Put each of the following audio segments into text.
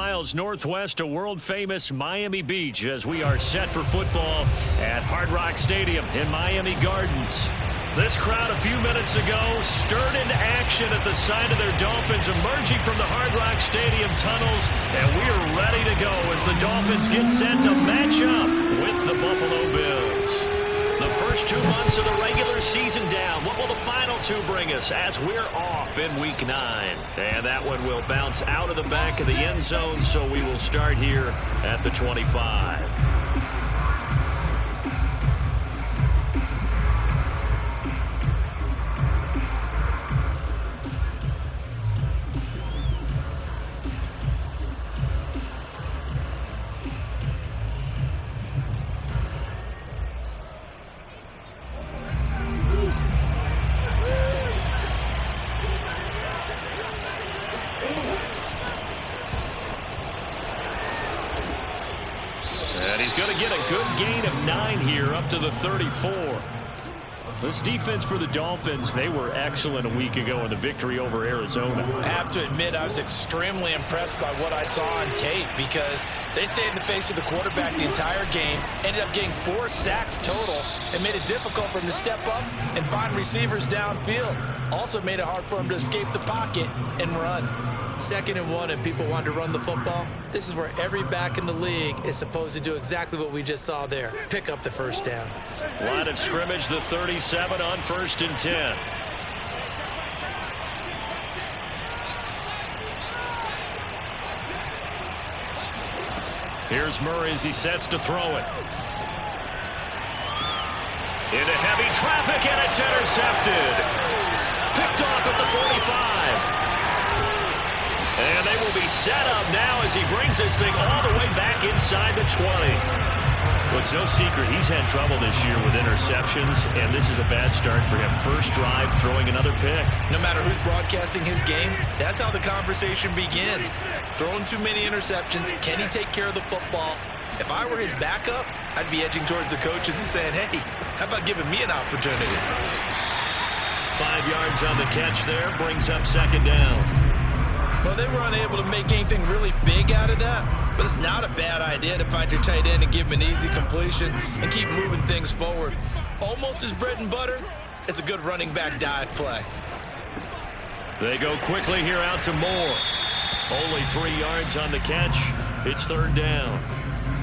miles northwest of world-famous Miami Beach as we are set for football at Hard Rock Stadium in Miami Gardens. This crowd a few minutes ago stirred into action at the sight of their Dolphins emerging from the Hard Rock Stadium tunnels, and we are ready to go as the Dolphins get set to match up with the Buffalo Bills. The first 2 months of the regular season down. What will the final two bring us as we're off in Week 9? And that one will bounce out of the back of the end zone, so we will start here at the 25. To the 34. This defense for the Dolphins, they were excellent a week ago in the victory over Arizona. I have to admit, I was extremely impressed by what I saw on tape because they stayed in the face of the quarterback the entire game, ended up getting 4 sacks total, and made it difficult for him to step up and find receivers downfield. Also made it hard for him to escape the pocket and run. 2nd and 1 and people want to run the football. This is where every back in the league is supposed to do exactly what we just saw there. Pick up the first down. Line of scrimmage, the 37 on 1st and 10. Here's Murray as he sets to throw it. Into heavy traffic, and it's intercepted. Picked off at the 45. And they will be set up now as he brings this thing all the way back inside the 20. Well, it's no secret he's had trouble this year with interceptions, and this is a bad start for him. First drive, throwing another pick. No matter who's broadcasting his game, that's how the conversation begins. Throwing too many interceptions, can he take care of the football? If I were his backup, I'd be edging towards the coaches and saying, hey, how about giving me an opportunity? 5 yards on the catch there, brings up 2nd down. Well, they were unable to make anything really big out of that, but it's not a bad idea to find your tight end and give him an easy completion and keep moving things forward. Almost his bread and butter is a good running back dive play. They go quickly here out to Moore. Only 3 yards on the catch. It's 3rd down.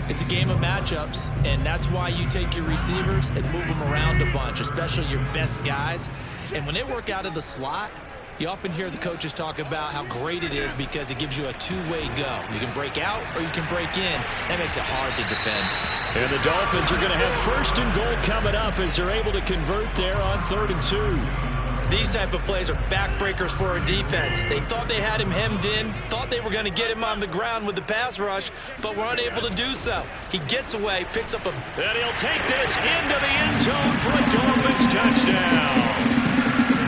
It's a game of matchups, and that's why you take your receivers and move them around a bunch, especially your best guys. And when they work out of the slot, you often hear the coaches talk about how great it is because it gives you a two-way go. You can break out or you can break in. That makes it hard to defend. And the Dolphins are going to have 1st and goal coming up as they're able to convert there on 3rd and 2. These type of plays are backbreakers for a defense. They thought they had him hemmed in, thought they were going to get him on the ground with the pass rush, but were unable to do so. He gets away, picks up a... And he'll take this into the end zone for a Dolphins touchdown.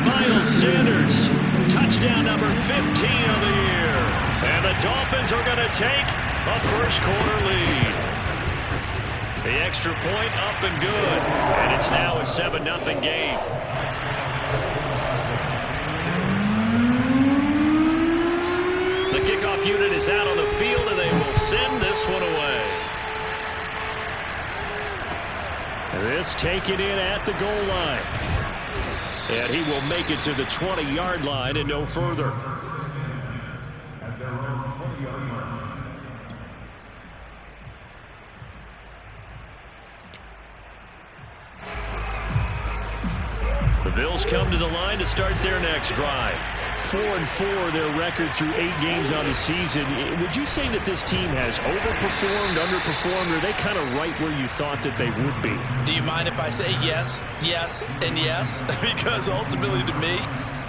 Miles Sanders, touchdown number 15 of the year. And the Dolphins are going to take a first-quarter lead. The extra point up and good. And it's now a 7-0 game. The kickoff unit is out on the field, and they will send this one away. This taken in at the goal line. And he will make it to the 20-yard line and no further. The Bills come to the line to start their next drive. 4-4 their record through 8 games on the season. Would you say that this team has overperformed, underperformed, or are they kind of right where you thought that they would be? Do you mind if I say yes, yes, and yes? Because ultimately to me,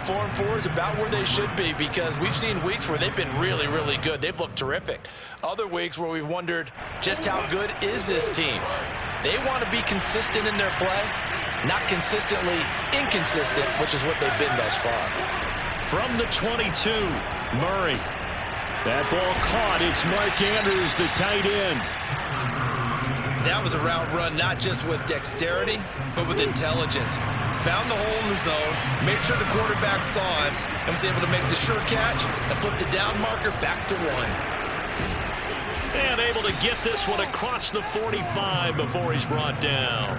4-4 is about where they should be because we've seen weeks where they've been really, really good. They've looked terrific. Other weeks where we've wondered just how good is this team? They want to be consistent in their play, not consistently inconsistent, which is what they've been thus far. From the 22, Murray. That ball caught. It's Mark Andrews, the tight end. That was a route run not just with dexterity, but with intelligence. Found the hole in the zone, made sure the quarterback saw it, and was able to make the sure catch and flip the down marker back to 1. able to get this one across the 45 before he's brought down.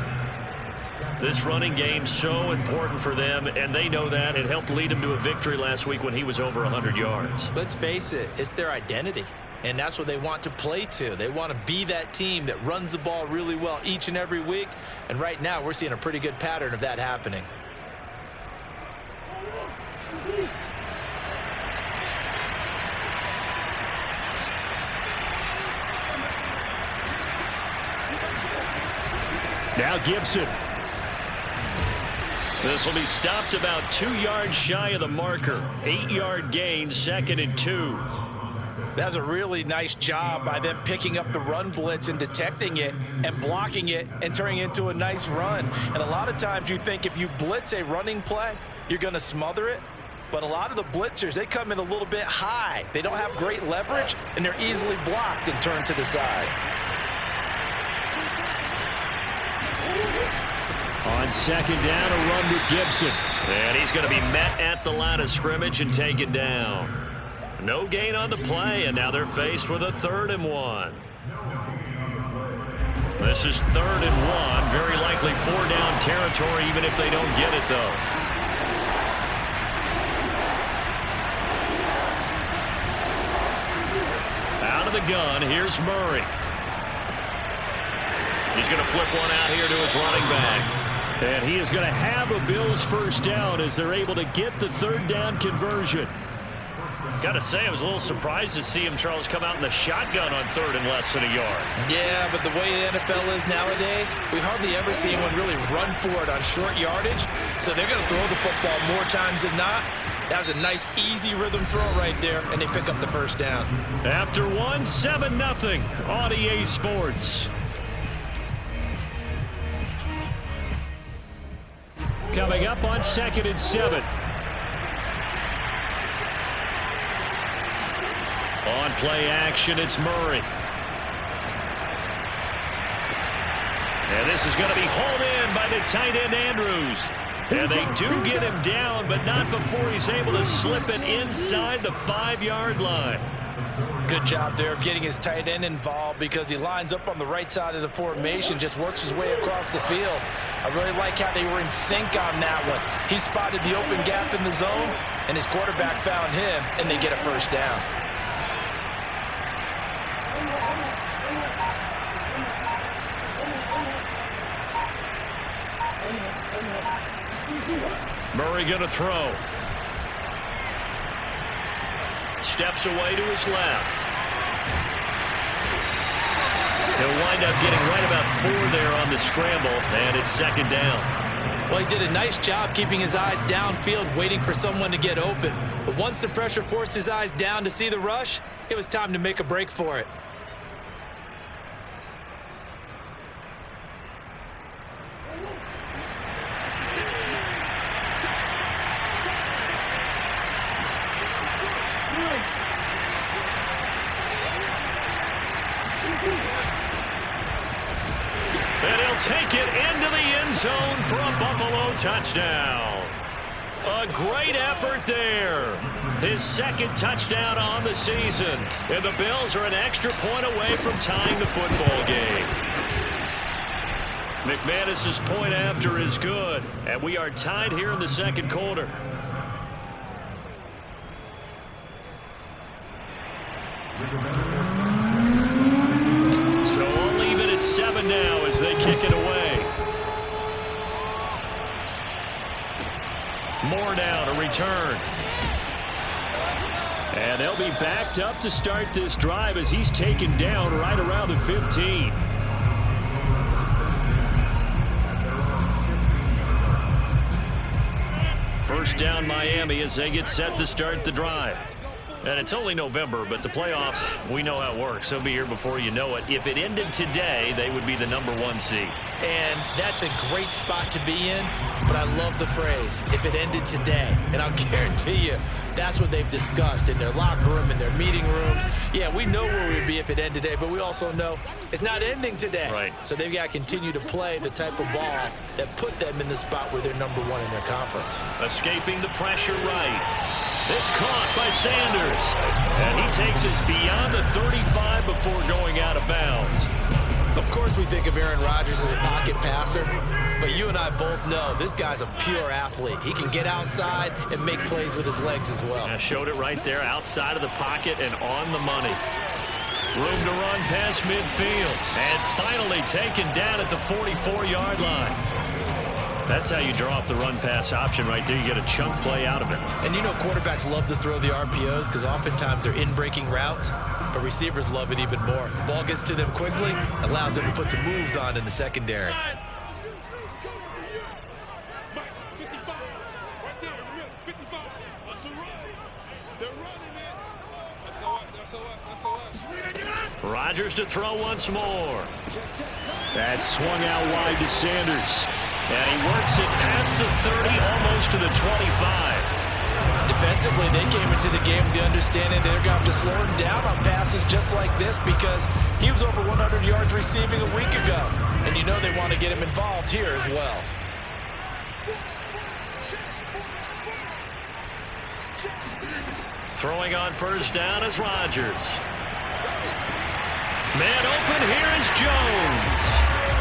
This running game so important for them, and they know that. It helped lead them to a victory last week when he was over 100 yards. Let's face it, it's their identity, and that's what they want to play to. They want to be that team that runs the ball really well each and every week, and right now we're seeing a pretty good pattern of that happening. Now Gibson. This will be stopped about 2 yards shy of the marker. 8-yard gain, 2nd and 2. That's a really nice job by them picking up the run blitz and detecting it and blocking it and turning it into a nice run. And a lot of times you think if you blitz a running play, you're going to smother it. But a lot of the blitzers, they come in a little bit high. They don't have great leverage, and they're easily blocked and turned to the side. On 2nd down, a run with Gibson. And he's going to be met at the line of scrimmage and taken down. No gain on the play, and now they're faced with a 3rd and 1. This is 3rd and 1. Very likely 4-down territory, even if they don't get it, though. Out of the gun, here's Murray. He's going to flip one out here to his running back. And he is going to have a Bills first down as they're able to get the 3rd down conversion. Got to say, I was a little surprised to see him, Charles, come out in the shotgun on 3rd and less than a yard. Yeah, but the way the NFL is nowadays, we hardly ever see anyone really run for it on short yardage. So they're going to throw the football more times than not. That was a nice, easy rhythm throw right there, and they pick up the first down. After 7-0 on EA Sports. Coming up on 2nd and 7. On play action, it's Murray. And this is going to be hauled in by the tight end, Andrews. And they do get him down, but not before he's able to slip it inside the 5-yard line. Good job there of getting his tight end involved because he lines up on the right side of the formation, just works his way across the field. I really like how they were in sync on that one. He spotted the open gap in the zone, and his quarterback found him, and they get a first down. Murray going to throw. Steps away to his left. He'll wind up getting right about 4 there on the scramble, and it's 2nd down. Well, he did a nice job keeping his eyes downfield, waiting for someone to get open. But once the pressure forced his eyes down to see the rush, it was time to make a break for it. And he'll take it into the end zone for a Buffalo touchdown. A great effort there. His 2nd touchdown on the season. And the Bills are an extra point away from tying the football game. McManus's point after is good. And we are tied here in the 2nd quarter. So we'll leave it at 7 now as they kick it away. Moore now to return. And they'll be backed up to start this drive as he's taken down right around the 15. First down Miami as they get set to start the drive. And it's only November, but the playoffs, we know how it works. They'll be here before you know it. If it ended today, they would be the #1 seed. And that's a great spot to be in, but I love the phrase, if it ended today. And I'll guarantee you, that's what they've discussed in their locker room, in their meeting rooms. Yeah, we know where we'd be if it ended today, but we also know it's not ending today. Right. So they've got to continue to play the type of ball that put them in the spot where they're #1 in their conference. Escaping the pressure right. It's caught by Sanders. And he takes us beyond the 35 before going out of bounds. Of course we think of Aaron Rodgers as a pocket passer, but you and I both know this guy's a pure athlete. He can get outside and make plays with his legs as well. I showed it right there, outside of the pocket and on the money. Room to run past midfield. And finally taken down at the 44-yard line. That's how you draw up the run-pass option right there. You get a chunk play out of it. And you know quarterbacks love to throw the RPOs because oftentimes they're in-breaking routes, but receivers love it even more. The ball gets to them quickly, allows them to put some moves on in the secondary. Rodgers to throw once more. That's swung out wide to Sanders. And he works it past the 30, almost to the 25. Defensively, they came into the game with the understanding they're going to have to slow him down on passes just like this because he was over 100 yards receiving a week ago. And you know they want to get him involved here as well. Throwing on first down is Rodgers. Man open, here is Jones.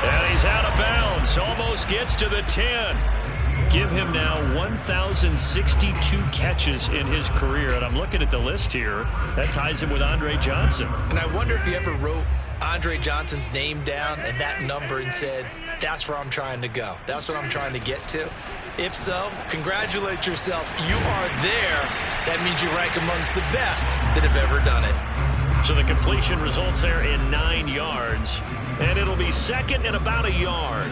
And he's out of bounds, almost gets to the 10. Give him now 1,062 catches in his career. And I'm looking at the list here. That ties him with Andre Johnson. And I wonder if you ever wrote Andre Johnson's name down and that number and said, that's where I'm trying to go. That's what I'm trying to get to. If so, congratulate yourself. You are there. That means you rank amongst the best that have ever done it. So the completion results there in 9 yards. And it'll be second and about a yard.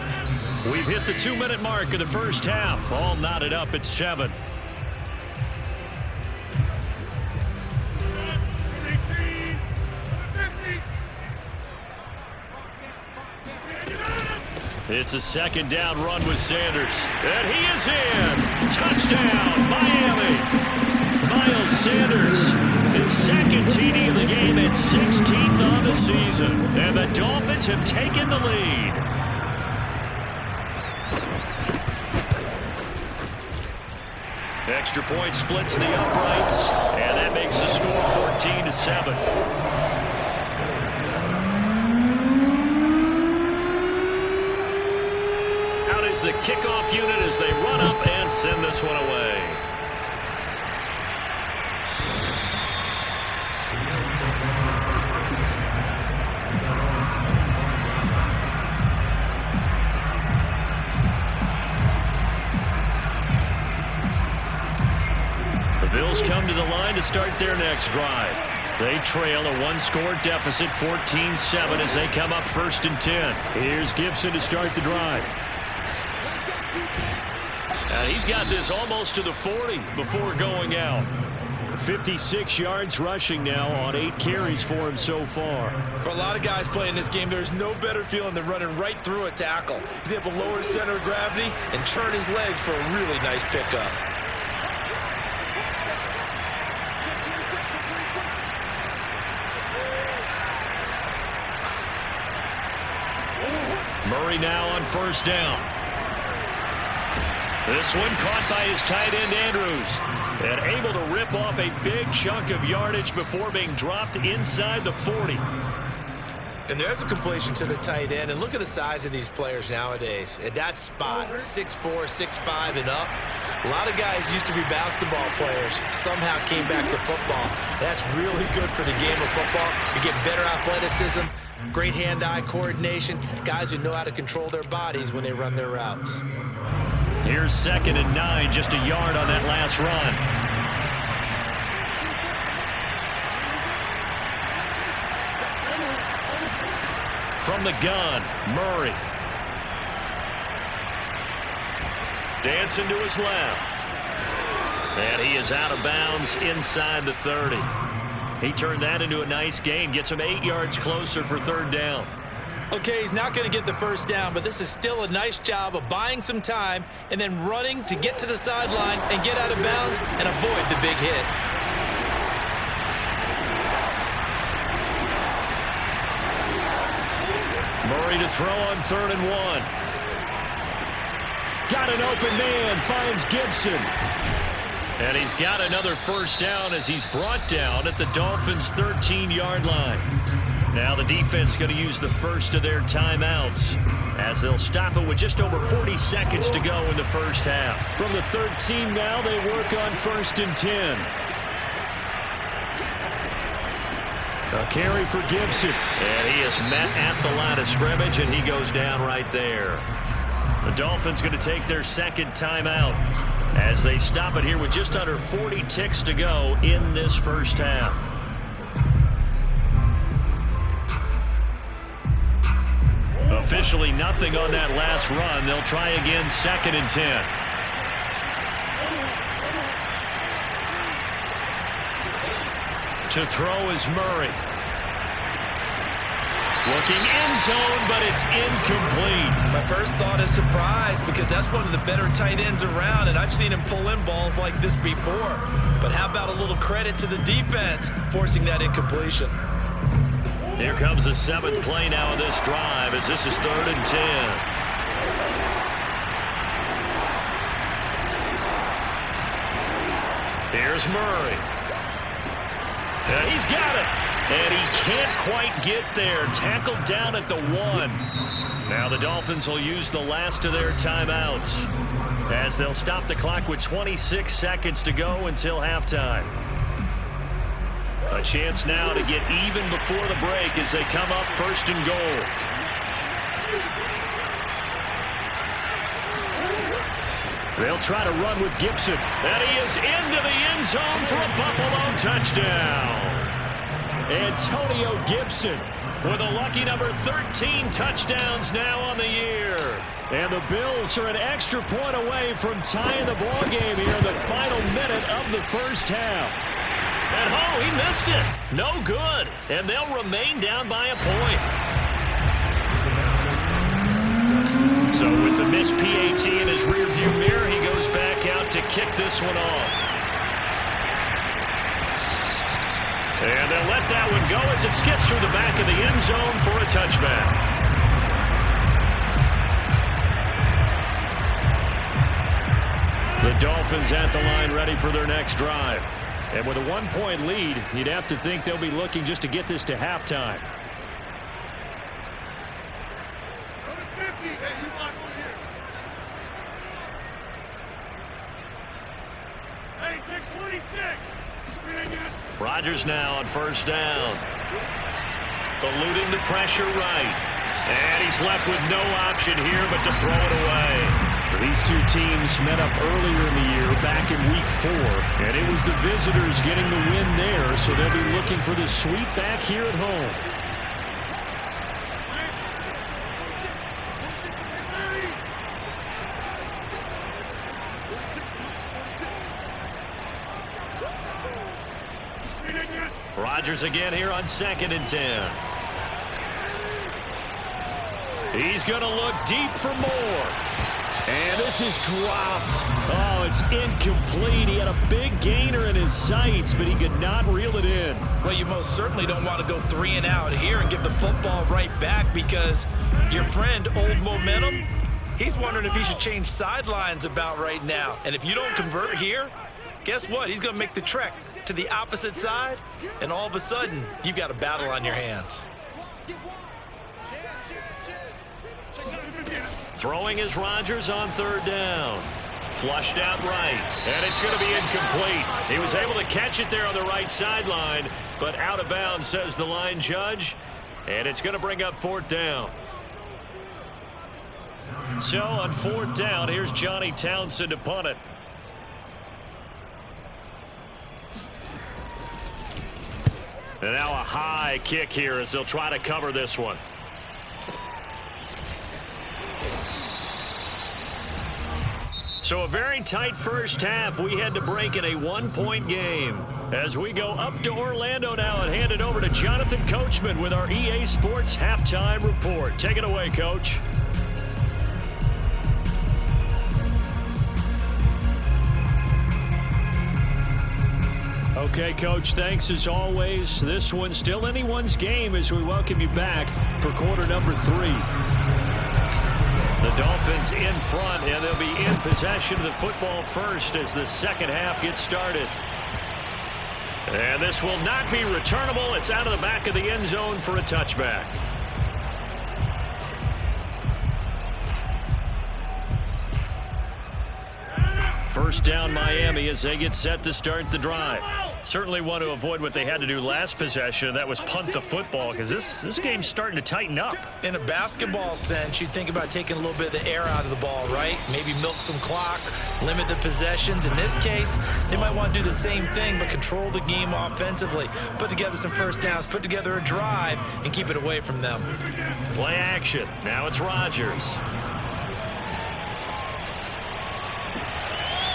We've hit the 2-minute mark of the first half. All knotted up at 7. It's a second down run with Sanders. And he is in. Touchdown, Miami. Miles Sanders, his second TD of the game and 16th on the season. And the Dolphins have taken the lead. Extra point splits the uprights, and that makes the score 14-7. Out is the kickoff unit as they run up and send this one away. Bills come to the line to start their next drive. They trail a one-score deficit, 14-7, as they come up 1st and 10. Here's Gibson to start the drive. And he's got this almost to the 40 before going out. 56 yards rushing now on 8 carries for him so far. For a lot of guys playing this game, there's no better feeling than running right through a tackle. He's able to lower his center of gravity and turn his legs for a really nice pickup. Murray now on first down. This one caught by his tight end Andrews. And able to rip off a big chunk of yardage before being dropped inside the 40. And there's a completion to the tight end. And look at the size of these players nowadays. At that spot, 6'4", 6'5", and up. A lot of guys used to be basketball players. Somehow came back to football. That's really good for the game of football. You get better athleticism, great hand-eye coordination, guys who know how to control their bodies when they run their routes. Here's 2nd and 9, just a yard on that last run. From the gun, Murray. Dancing to his left. And he is out of bounds inside the 30. He turned that into a nice gain, gets him 8 yards closer for 3rd down. Okay, he's not going to get the first down, but this is still a nice job of buying some time and then running to get to the sideline and get out of bounds and avoid the big hit. Murray to throw on 3rd and 1. Got an open man, finds Gibson. And he's got another first down as he's brought down at the Dolphins' 13-yard line. Now the defense going to use the first of their timeouts as they'll stop it with just over 40 seconds to go in the first half. From the 13 now, they work on 1st and 10. A carry for Gibson. And he is met at the line of scrimmage, and he goes down right there. The Dolphins going to take their second timeout as they stop it here with just under 40 ticks to go in this first half. Officially nothing on that last run. They'll try again 2nd and 10. To throw is Murray. Looking end zone, but it's incomplete. My first thought is surprise because that's one of the better tight ends around, and I've seen him pull in balls like this before. But how about a little credit to the defense forcing that incompletion? Here comes the 7th play now of this drive as this is 3rd and 10. Here's Murray. And he's got it. And he can't quite get there. Tackled down at the 1. Now the Dolphins will use the last of their timeouts as they'll stop the clock with 26 seconds to go until halftime. A chance now to get even before the break as they come up 1st and goal. They'll try to run with Gibson. And he is into the end zone for a Buffalo touchdown. Antonio Gibson with a lucky number 13 touchdowns now on the year. And the Bills are an extra point away from tying the ball game here in the final minute of the first half. And oh, he missed it. No good. And they'll remain down by a point. So with the missed PAT in his rearview mirror, he goes back out to kick this one off. And they'll let that one go as it skips through the back of the end zone for a touchback. The Dolphins at the line ready for their next drive. And with a 1-point lead, you'd have to think they'll be looking just to get this to halftime. Rodgers now on 1st down. Eluding the pressure right. And he's left with no option here but to throw it away. These two teams met up earlier in the year back in week 4. And it was the visitors getting the win there, so they'll be looking for the sweep back here at home. Rodgers again here on 2nd and 10. He's going to look deep for more. And this is dropped. Oh, it's incomplete. He had a big gainer in his sights, but he could not reel it in. Well, you most certainly don't want to go 3 and out here and give the football right back because your friend, Old Momentum, he's wondering if he should change sidelines about right now. And if you don't convert here, guess what? He's going to make the trek to the opposite side, and all of a sudden, you've got a battle on your hands. Throwing is Rodgers on 3rd down. Flushed out right, and it's going to be incomplete. He was able to catch it there on the right sideline, but out of bounds, says the line judge, and it's going to bring up 4th down. So on 4th down, here's Johnny Townsend to punt it. And now a high kick here as they'll try to cover this one. So a very tight first half. We had to break in a 1-point game. As we go up to Orlando now and hand it over to Jonathan Coachman with our EA Sports Halftime Report. Take it away, Coach. Okay, Coach, thanks as always. This one's still anyone's game as we welcome you back for quarter number 3. The The Dolphins in front, and they'll be in possession of the football first as the second half gets started. And this will not be returnable. It's out of the back of the end zone for a touchback. First down Miami as they get set to start the drive. Certainly want to avoid what they had to do last possession. That was punt the football, because this game's starting to tighten up. In a basketball sense, you think about taking a little bit of the air out of the ball, right? Maybe milk some clock, limit the possessions. In this case, they might want to do the same thing, but control the game offensively. Put together some first downs, put together a drive, and keep it away from them. Play action. Now it's Rodgers.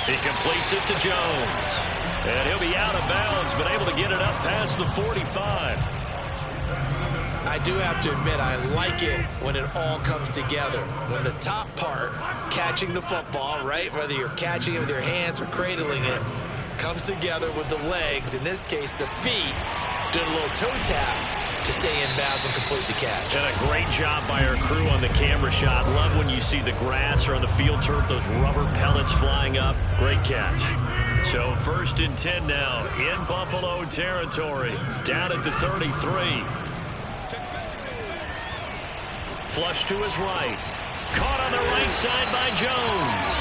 He completes it to Jones. And he'll be out of bounds, but able to get it up past the 45. I do have to admit, I like it when it all comes together. When the top part, catching the football, right, whether you're catching it with your hands or cradling it, comes together with the legs, in this case the feet, doing a little toe tap to stay in bounds and complete the catch. And a great job by our crew on the camera shot. Love when you see the grass or on the field turf, those rubber pellets flying up. Great catch. So 1st and 10 now in Buffalo territory. Down at the 33. Flush to his right. Caught on the right side by Jones.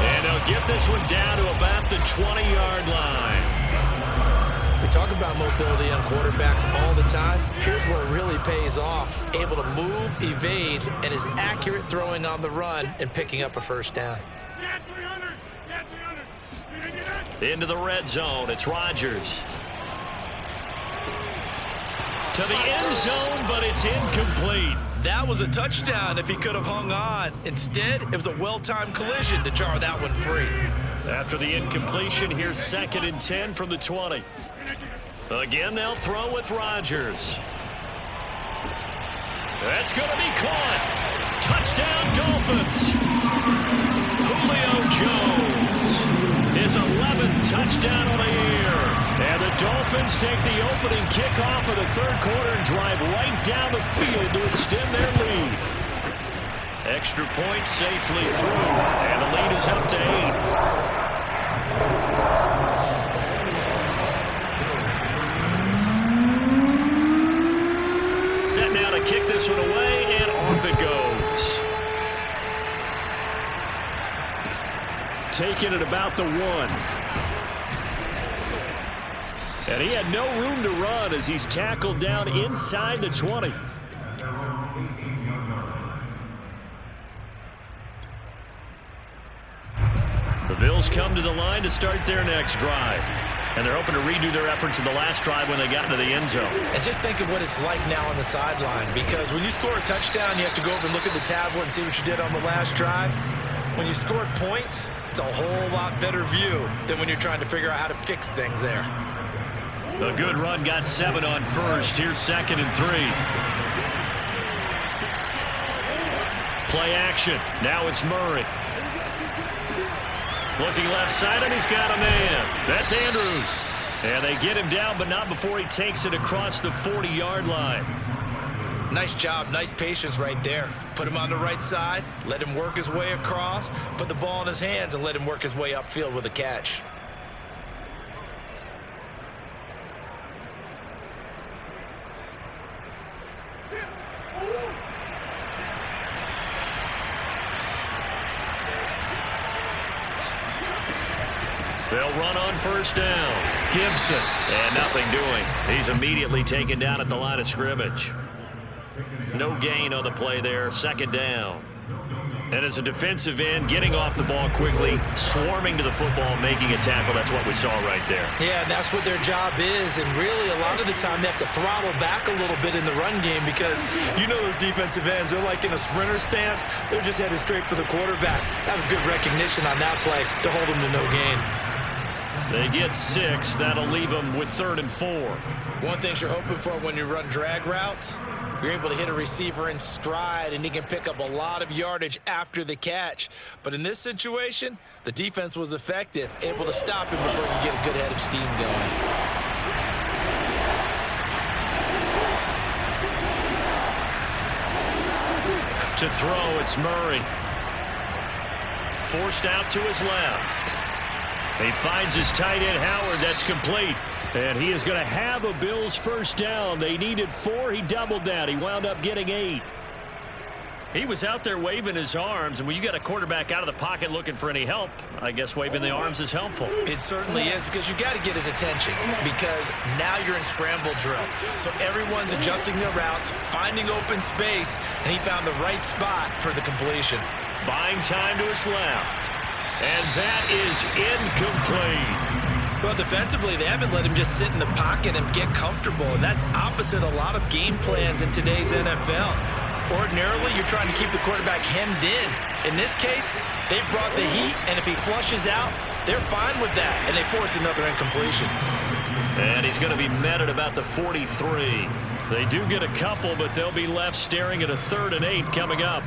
And they'll get this one down to about the 20-yard line. We talk about mobility on quarterbacks all the time. Here's where it really pays off. Able to move, evade, and is accurate throwing on the run and picking up a first down. Into the red zone. It's Rodgers. To the end zone, but it's incomplete. That was a touchdown if he could have hung on. Instead, it was a well-timed collision to jar that one free. After the incompletion, here's 2nd and 10 from the 20. Again, they'll throw with Rodgers. That's going to be caught. Touchdown, Dolphins. Julio Jones. His 11th touchdown of the year. And the Dolphins take the opening kickoff of the third quarter and drive right down the field to extend their lead. Extra point safely through, and the lead is up to 8. Set now to kick this one away, and off it goes. Taking it about the 1. And he had no room to run as he's tackled down inside the 20. The Bills come to the line to start their next drive. And they're hoping to redo their efforts in the last drive when they got into the end zone. And just think of what it's like now on the sideline, because when you score a touchdown, you have to go over and look at the tablet and see what you did on the last drive. When you score points, it's a whole lot better view than when you're trying to figure out how to fix things there. A good run got 7 on first. Here's 2nd and 3. Play action. Now it's Murray. Looking left side, and he's got a man. That's Andrews. And they get him down, but not before he takes it across the 40-yard line. Nice job, nice patience right there. Put him on the right side, let him work his way across, put the ball in his hands, and let him work his way upfield with a catch. They'll run on first down. Gibson, and nothing doing. He's immediately taken down at the line of scrimmage. No gain on the play there, 2nd down. And as a defensive end, getting off the ball quickly, swarming to the football, making a tackle. That's what we saw right there. Yeah, that's what their job is. And really, a lot of the time, they have to throttle back a little bit in the run game because you know those defensive ends, they're like in a sprinter stance. They're just headed straight for the quarterback. That was good recognition on that play to hold them to no gain. They get 6. That'll leave them with 3rd and 4. One thing you're hoping for when you run drag routes, you're able to hit a receiver in stride, and he can pick up a lot of yardage after the catch. But in this situation, the defense was effective, able to stop him before you get a good head of steam going. To throw, it's Murray. forced out to his left. He finds his tight end, Howard. That's complete. And he is going to have a Bills first down. They needed 4. He doubled that. He wound up getting 8. He was out there waving his arms, and when you got a quarterback out of the pocket looking for any help, I guess waving the arms is helpful. It certainly is, because you got to get his attention, because now you're in scramble drill. So everyone's adjusting their routes, finding open space, and he found the right spot for the completion. Buying time to his left. And that is incomplete. Well, defensively, they haven't let him just sit in the pocket and get comfortable, and that's opposite a lot of game plans in today's NFL. Ordinarily, you're trying to keep the quarterback hemmed in. In this case, they brought the heat, and if he flushes out, they're fine with that, and they force another incompletion. And he's going to be met at about the 43. They do get a couple, but they'll be left staring at a 3rd and 8 coming up.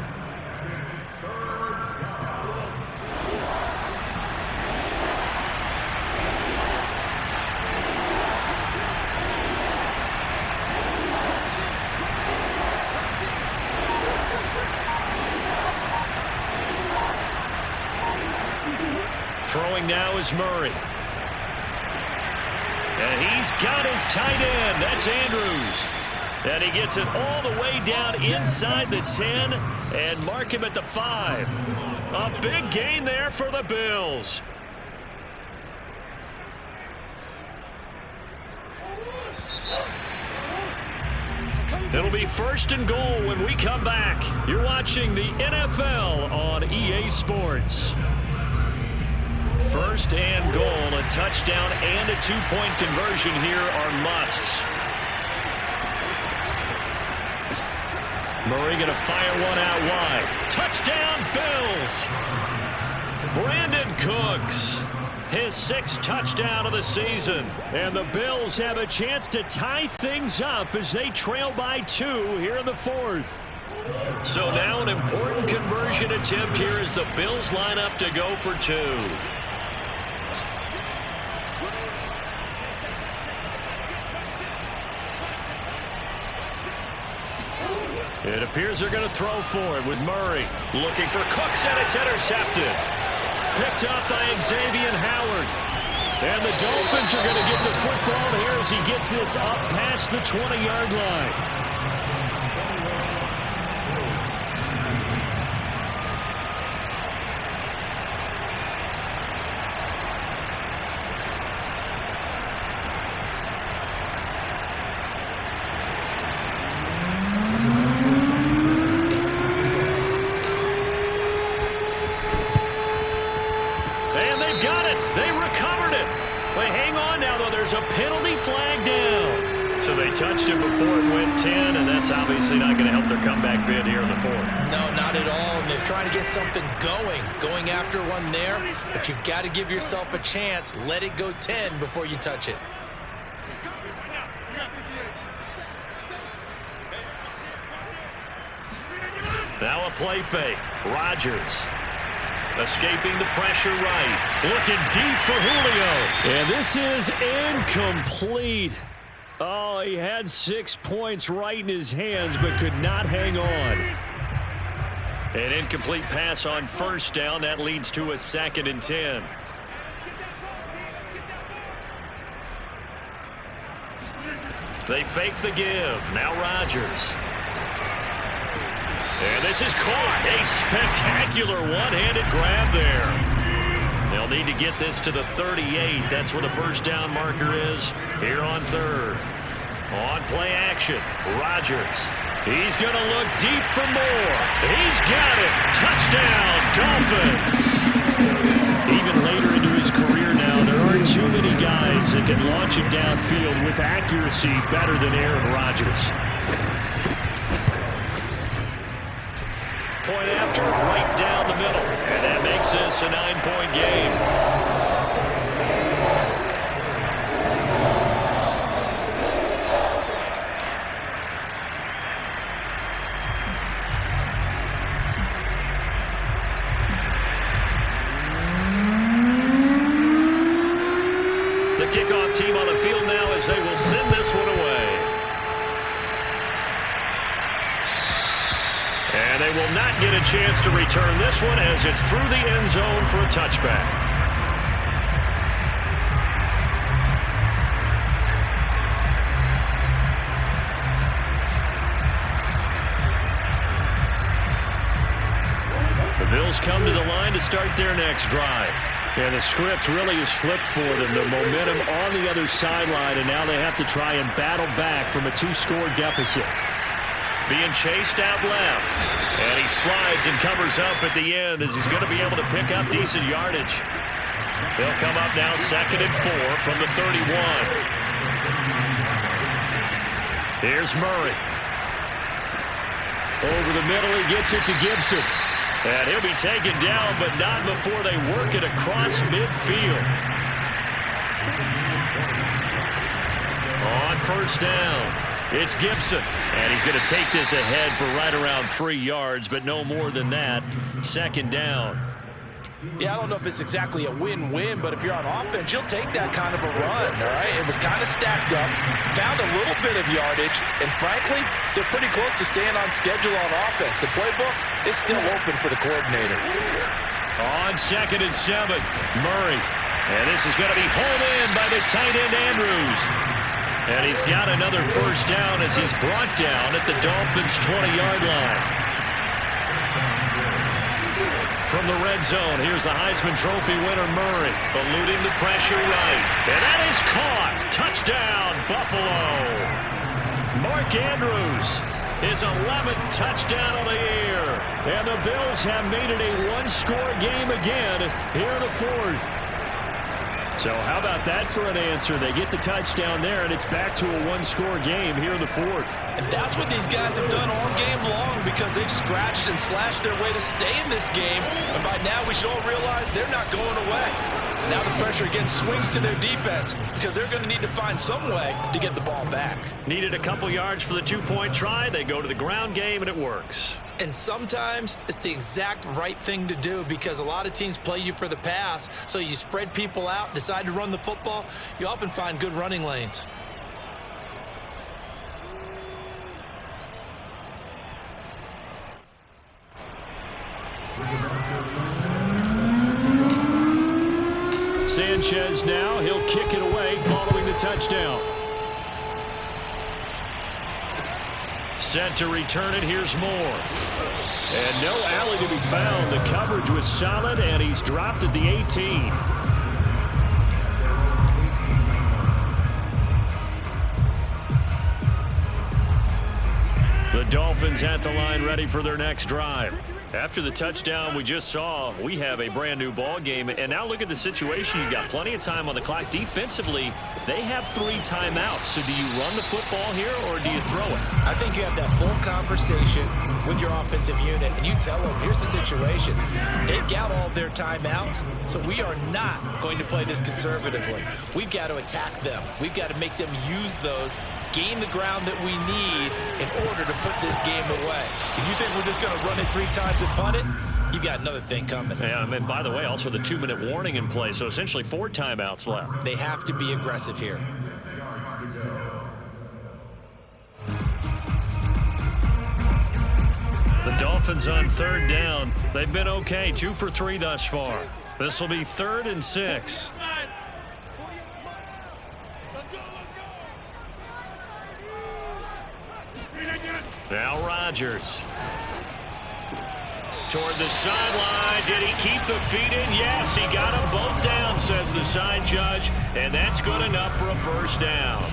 Throwing now is Murray. And he's got his tight end. That's Andrews. And he gets it all the way down inside the 10 and mark him at the 5. A big gain there for the Bills. It'll be 1st and goal when we come back. You're watching the NFL on EA Sports. 1st and goal, a touchdown and a 2-point conversion here are musts. Murray going to fire one out wide. Touchdown, Bills! Brandon Cooks, his 6th touchdown of the season. And the Bills have a chance to tie things up as they trail by 2 here in the 4th. So now an important conversion attempt here as the Bills line up to go for 2. It appears they're going to throw for it with Murray. Looking for Cooks, and it's intercepted. Picked up by Xavier Howard. And the Dolphins are going to get the football here as he gets this up past the 20-yard line. Touched him before it went 10, and that's obviously not going to help their comeback bid here in the 4th. No, not at all. And they're trying to get something going after one there, but you've got to give yourself a chance. Let it go 10 before you touch it. Now a play fake. Rodgers escaping the pressure right. Looking deep for Julio. And this is incomplete. Oh, he had 6 points right in his hands, but could not hang on. An incomplete pass on 1st down. That leads to a 2nd and 10. They fake the give. Now Rodgers. And this is caught. A spectacular one-handed grab there. They'll need to get this to the 38. That's where the 1st down marker is here on 3rd. On play action, Rodgers. He's going to look deep for more. He's got it. Touchdown, Dolphins. Even later into his career now, there aren't too many guys that can launch it downfield with accuracy better than Aaron Rodgers. Point after, right down the middle. And that makes this a 9-point game. The kickoff team on the field now as they will send this one away. And they will not not get a chance to return this one as it's through the end zone for a touchback. The Bills come to the line to start their next drive. And the script really is flipped for them. The momentum on the other sideline, and now they have to try and battle back from a 2-score deficit. Being chased out left. And he slides and covers up at the end as he's going to be able to pick up decent yardage. They'll come up now 2nd and 4 from the 31. Here's Murray. Over the middle, he gets it to Gibson. And he'll be taken down, but not before they work it across midfield. On first down, it's Gibson. And he's going to take this ahead for right around 3 yards, but no more than that. 2nd down. Yeah, I don't know if it's exactly a win-win, but if you're on offense, you'll take that kind of a run, all right? It was kind of stacked up, found a little bit of yardage, and frankly, they're pretty close to staying on schedule on offense. The playbook is still open for the coordinator. On 2nd and 7, Murray. And this is going to be hauled in by the tight end, Andrews. And he's got another first down as he's brought down at the Dolphins' 20-yard line. From the red zone, here's the Heisman Trophy winner, Murray, eluding the pressure right. And that is caught. Touchdown, Buffalo. Mark Andrews, his 11th touchdown of the year. And the Bills have made it a 1-score game again here in the 4th. So how about that for an answer? They get the touchdown there, and it's back to a 1-score game here in the 4th. And that's what these guys have done all game long because they've scratched and slashed their way to stay in this game. And by now, we should all realize they're not going away. Now the pressure again swings to their defense because they're going to need to find some way to get the ball back. Needed a couple yards for the 2-point try. They go to the ground game, and it works. And sometimes it's the exact right thing to do because a lot of teams play you for the pass. So you spread people out, decide to run the football. You often find good running lanes. Sanchez now, he'll kick it away following the touchdown. Set to return it, here's Moore. And no alley to be found. The coverage was solid, and he's dropped at the 18. The Dolphins at the line ready for their next drive. After the touchdown we just saw, we have a brand new ball game. And now look at the situation. You've got plenty of time on the clock. Defensively, they have 3 timeouts. So do you run the football here or do you throw it? I think you have that full conversation with your offensive unit, and you tell them, here's the situation. They've got all their timeouts, so we are not going to play this conservatively. We've got to attack them. We've got to make them use those, gain the ground that we need in order to put this game away. If you think we're just going to run it 3 times and punt it, you got another thing coming. Yeah, and by the way, also the 2-minute warning in play, so essentially 4 timeouts left. They have to be aggressive here. The Dolphins on 3rd down. They've been okay, 2 for 3 thus far. This will be 3rd and 6. Now Rodgers. Toward the sideline. Did he keep the feet in? Yes, he got them both down, says the side judge. And that's good enough for a first down.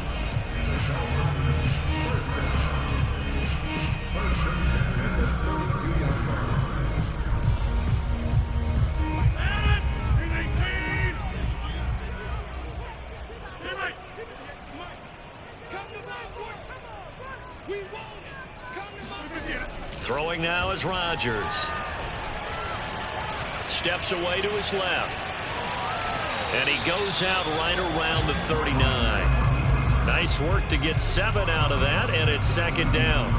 Throwing now is Rodgers. Steps away to his left. And he goes out right around the 39. Nice work to get 7 out of that, and it's 2nd down.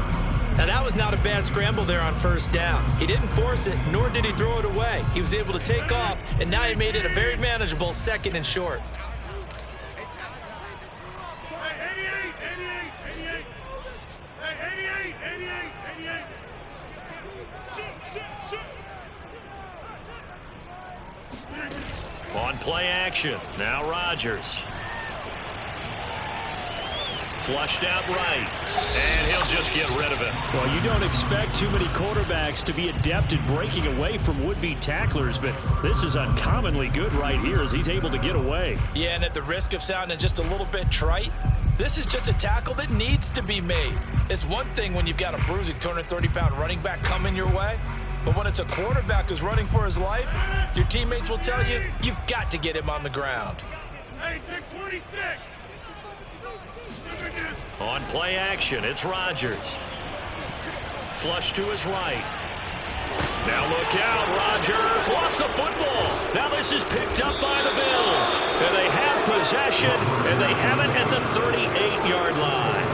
Now, that was not a bad scramble there on 1st down. He didn't force it, nor did he throw it away. He was able to take off, and now he made it a very manageable 2nd and short. On play action. Now Rodgers. Flushed out right. And he'll just get rid of it. Well, you don't expect too many quarterbacks to be adept at breaking away from would-be tacklers, but this is uncommonly good right here as he's able to get away. Yeah, and at the risk of sounding just a little bit trite, this is just a tackle that needs to be made. It's one thing when you've got a bruising 230-pound running back coming your way, but when it's a quarterback who's running for his life, your teammates will tell you, you've got to get him on the ground. Hey, 626! On play action, it's Rodgers. Flush to his right. Now look out, Rodgers lost the football. Now this is picked up by the Bills. And they have possession, and they have it at the 38-yard line.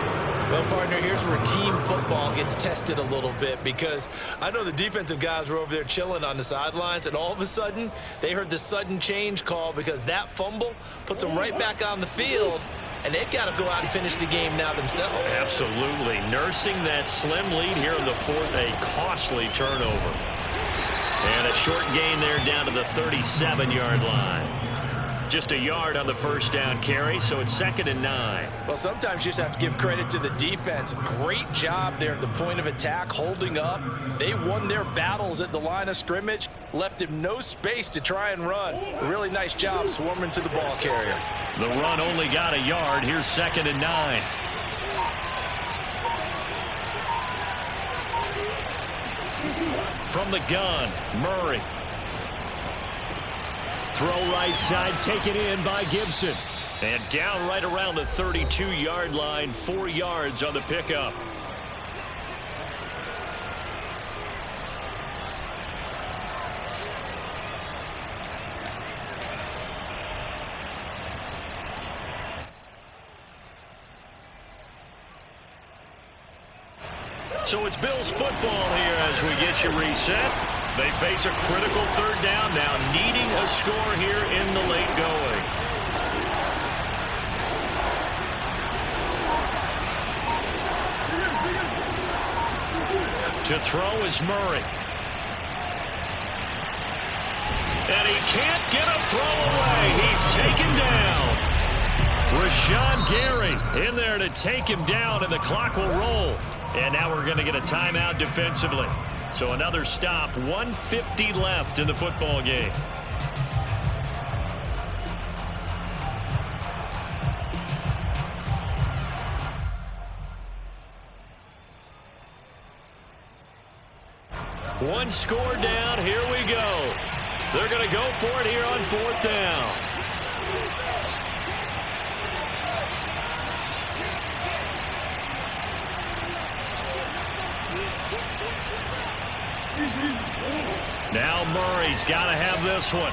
Well, partner, here's where team football gets tested a little bit because I know the defensive guys were over there chilling on the sidelines, and all of a sudden, they heard the sudden change call because that fumble puts them right back on the field, and they've got to go out and finish the game now themselves. Absolutely. Nursing that slim lead here in the fourth, a costly turnover. And a short gain there down to the 37-yard line. Just a yard on the first down carry, so it's 2nd and 9. Well, sometimes you just have to give credit to the defense. Great job there at the point of attack, holding up. They won their battles at the line of scrimmage, left him no space to try and run. A really nice job swarming to the ball carrier. The run only got a yard. Here's 2nd and 9. From the gun, Murray. Throw right side, taken in by Gibson. And down right around the 32-yard line, 4 yards on the pickup. So it's Bills football here as we get you reset. They face a critical 3rd down now, needing a score here in the late going. To throw is Murray. And he can't get a throw away. He's taken down. Rashawn Gary in there to take him down, and the clock will roll. And now we're going to get a timeout defensively. So another stop, 1:50 left in the football game. One score down, here we go. They're going to go for it here on 4th down. Now Murray's got to have this one.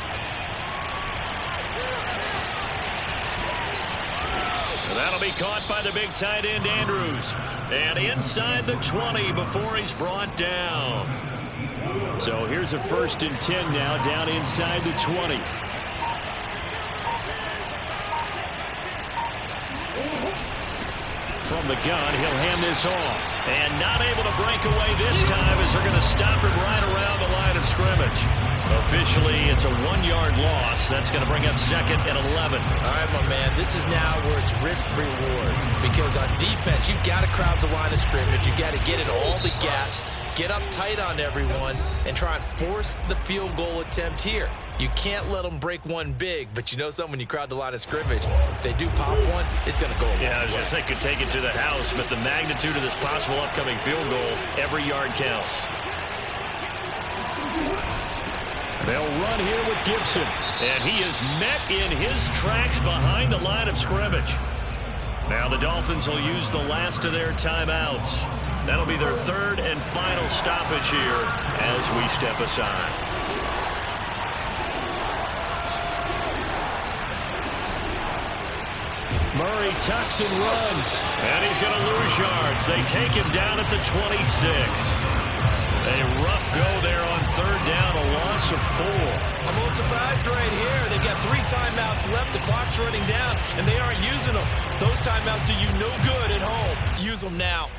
That'll be caught by the big tight end, Andrews. And inside the 20 before he's brought down. So here's a 1st and 10 now, down inside the 20. From the gun, he'll hand this off. And not able to break away this time as they're going to stop him right around the line of scrimmage. Officially, it's a 1-yard loss. That's going to bring up 2nd and 11. All right, my man, this is now where it's risk-reward. Because on defense, you've got to crowd the line of scrimmage. You've got to get in all the gaps, get up tight on everyone, and try and force the field goal attempt here. You can't let them break one big, but you know something, when you crowd the line of scrimmage, if they do pop one, it's going to go away. Yeah, I was going to say, could take it to the house, but the magnitude of this possible upcoming field goal, every yard counts. They'll run here with Gibson. And he is met in his tracks behind the line of scrimmage. Now the Dolphins will use the last of their timeouts. That'll be their 3rd and final stoppage here as we step aside. Murray tucks and runs. And he's going to lose yards. They take him down at the 26. A rough go there on 3rd down, a loss of 4. I'm a little surprised right here. They've got 3 timeouts left. The clock's running down, and they aren't using them. Those timeouts do you no good at home. Use them now.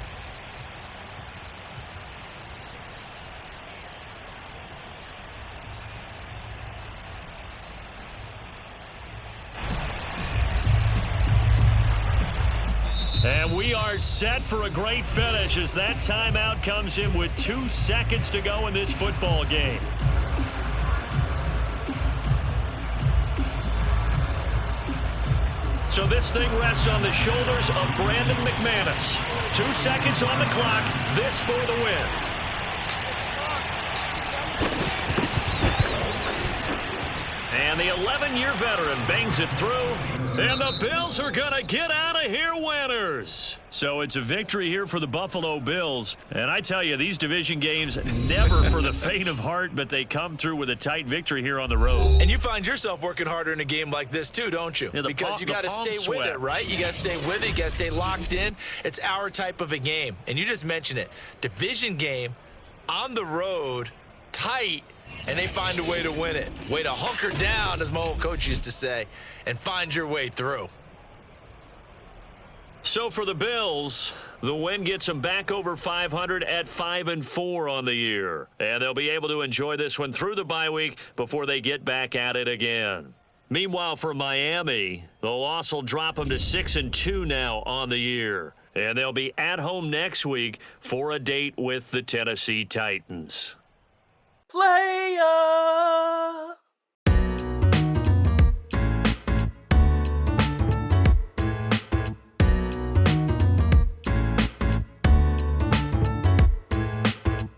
And we are set for a great finish as that timeout comes in with 2 seconds to go in this football game. So this thing rests on the shoulders of Brandon McManus. 2 seconds on the clock. This for the win. And the 11-year veteran bangs it through. And the Bills are going to get out of here winners. So it's a victory here for the Buffalo Bills. And I tell you, these division games, never for the faint of heart, but they come through with a tight victory here on the road. And you find yourself working harder in a game like this too, don't you? Yeah, because you got to stay with it, right? You got to stay with it. You got to stay locked in. It's our type of a game. And you just mentioned it. Division game, on the road, tight, and they find a way to win it. Way to hunker down, as my old coach used to say, and find your way through. So for the Bills, the win gets them back over 500 at 5-4 on the year. And they'll be able to enjoy this one through the bye week before they get back at it again. Meanwhile, for Miami, the loss will drop them to 6-2 now on the year. And they'll be at home next week for a date with the Tennessee Titans. Player